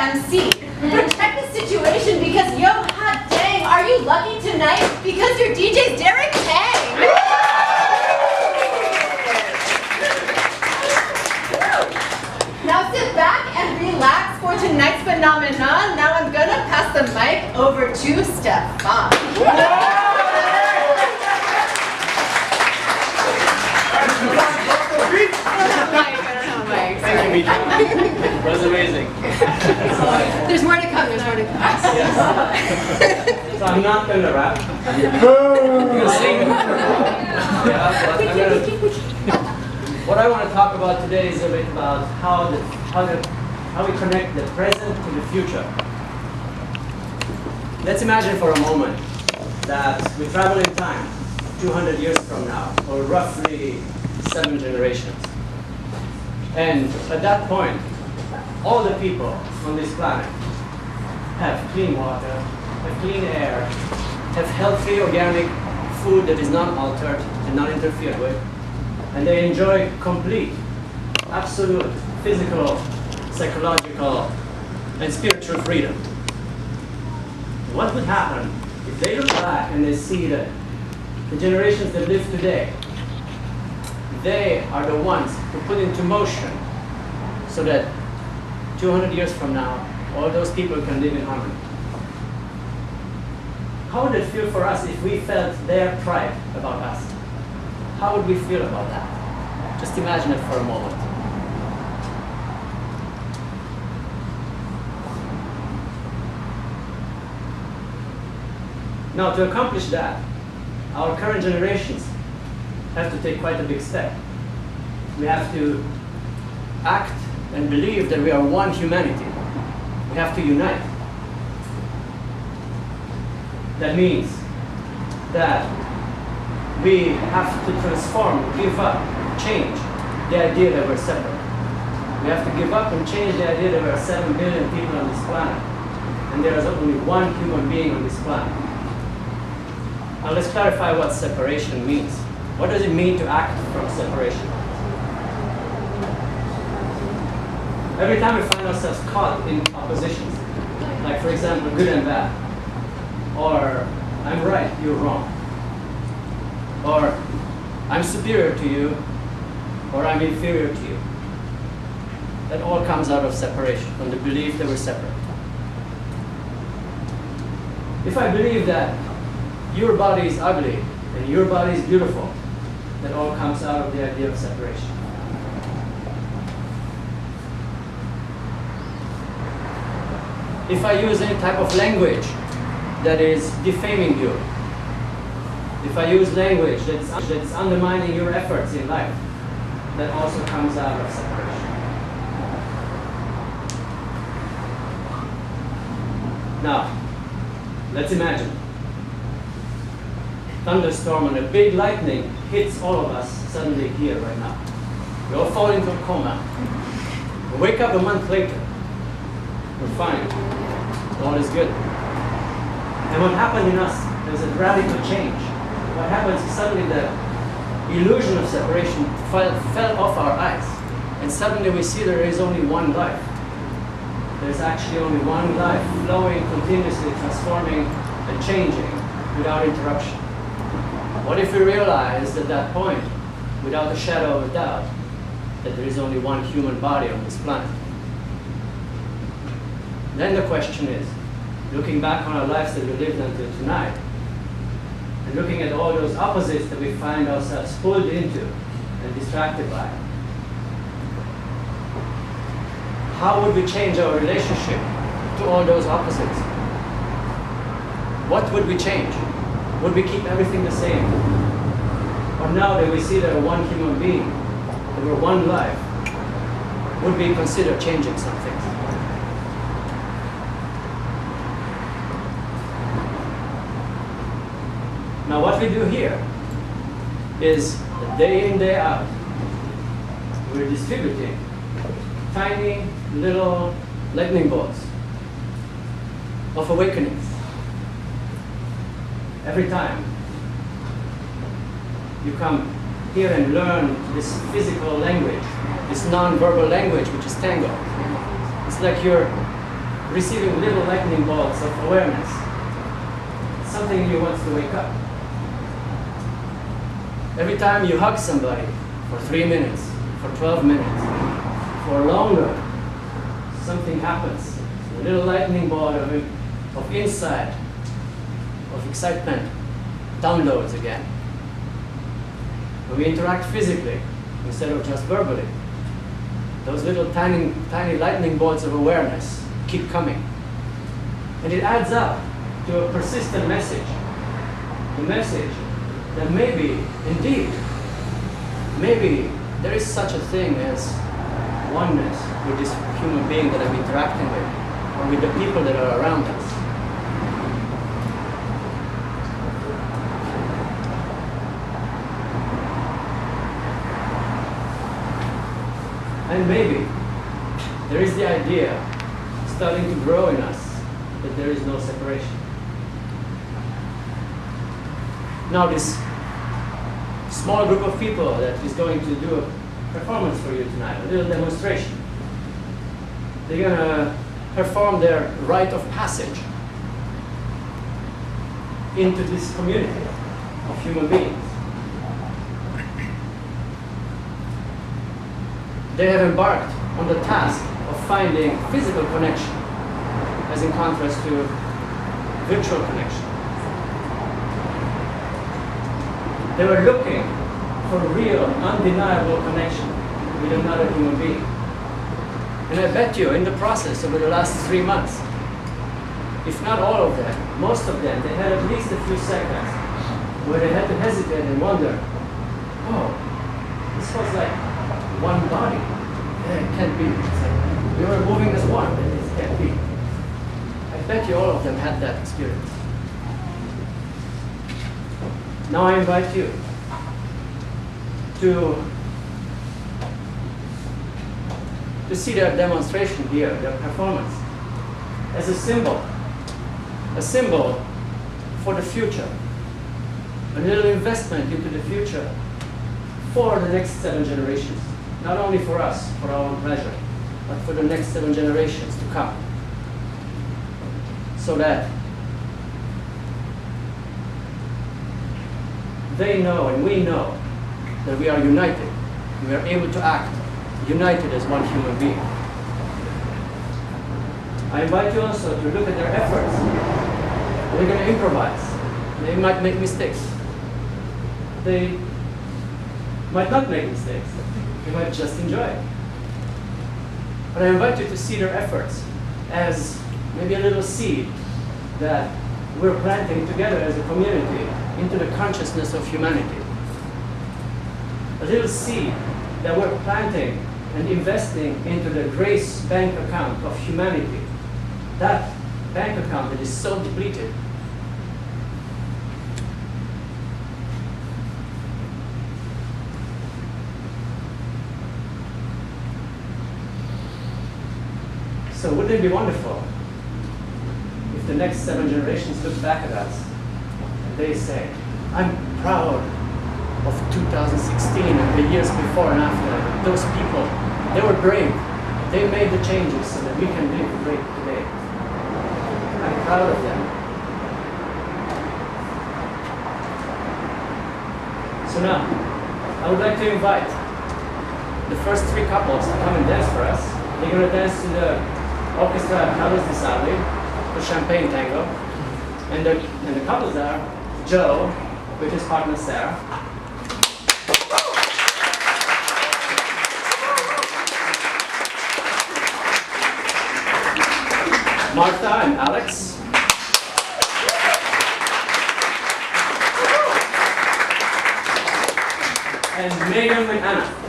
MC. Protect the situation because, yo, hot dang, are you lucky tonight? Because your DJ's Derek Tang. Now sit back and relax for tonight's phenomenon. Now I'm gonna pass the mic over to Stefan. Thank you, Mitra. That was amazing. There's more to come, there's more to come. Yes. So I'm not going to rap. I'm going to sing. What I want to talk about today is a bit about how we connect the present to the future. Let's imagine for a moment that we travel in time 200 years from now, or roughly 7 generations. And at that point, all the people on this planet have clean water, have clean air, have healthy organic food that is not altered and not interfered with, and they enjoy complete, absolute physical, psychological, and spiritual freedom. What would happen if they look back and they see that the generations that live today, they are the ones who put into motion so that 200 years from now, all those people can live in harmony? How would it feel for us if we felt their pride about us? How would we feel about that? Just imagine it for a moment. Now, to accomplish that, our current generations have to take quite a big step. We have to act and believe that we are one humanity. We have to unite. That means that we have to transform, give up, change the idea that we're separate. We have to give up and change the idea that there are 7 billion people on this planet, and there is only one human being on this planet. Now let's clarify what separation means. What does it mean to act from separation? Every time we find ourselves caught in oppositions, like for example, good and bad, or I'm right, you're wrong, or I'm superior to you, or I'm inferior to you, that all comes out of separation, from the belief that we're separate. If I believe that your body is ugly and your body is beautiful, that all comes out of the idea of separation. If I use any type of language that is defaming you, if I use language that's undermining your efforts in life, that also comes out of separation. Now, let's imagine thunderstorm and a big lightning hits all of us suddenly here right now. We all fall into a coma. We wake up a month later. We're fine. All is good. And what happened in us, there's a radical change. What happens is suddenly the illusion of separation fell off our eyes. And suddenly we see there is only one life. There's actually only one life flowing continuously, transforming and changing without interruption. What if we realized at that point, without a shadow of a doubt, that there is only one human body on this planet? Then the question is, looking back on our lives that we lived until tonight, and looking at all those opposites that we find ourselves pulled into and distracted by, how would we change our relationship to all those opposites? What would we change? Would we keep everything the same? Or now that we see that we're one human being, that we're one life, would we consider changing some things? Now what we do here is day in, day out, we're distributing tiny little lightning bolts of awakenings. Every time you come here and learn this physical language, this non-verbal language, which is tango, it's like you're receiving little lightning bolts of awareness. Something in you wants to wake up. Every time you hug somebody for 3 minutes, for 12 minutes, for longer, something happens. A little lightning bolt of insight, of excitement, downloads again. When we interact physically, instead of just verbally, those little tiny lightning bolts of awareness keep coming. And it adds up to a persistent message. The message that maybe, indeed, maybe there is such a thing as oneness with this human being that I'm interacting with, or with the people that are around us. And maybe there is the idea starting to grow in us that there is no separation. Now this small group of people that is going to do a performance for you tonight, a little demonstration. They're going to perform their rite of passage into this community of human beings. They have embarked on the task of finding physical connection, as in contrast to virtual connection. They were looking for real, undeniable connection with another human being. And I bet you, in the process over the last 3 months, if not all of them, most of them, they had at least a few seconds where they had to hesitate and wonder, oh, this was like one body. Yeah, it can't be. It's like we were moving as one, but it can't be. I bet you all of them had that experience. Now I invite you to see their demonstration here, their performance, as a symbol for the future, a little investment into the future for the next 7 generations. Not only for us, for our own pleasure, but for the next 7 generations to come. So that they know and we know that we are united. We are able to act united as one human being. I invite you also to look at their efforts. They're going to improvise. They might make mistakes. They might not make mistakes. They might just enjoy it. But I invite you to see their efforts as maybe a little seed that we're planting together as a community into the consciousness of humanity. A little seed that we're planting and investing into the grace bank account of humanity. That bank account that is so depleted. So wouldn't it be wonderful if the next 7 generations look back at us and they say, I'm proud of 2016 and the years before and after. Those people, they were brave. They made the changes so that we can live great today. I'm proud of them. So now, I would like to invite the first 3 couples to come and dance for us. They're going to dance to the orchestra Carlos Di Salvi, the Champagne Tango. And the couples are Joe with his partner Sarah. Martha and Alex. And Megan and Anna.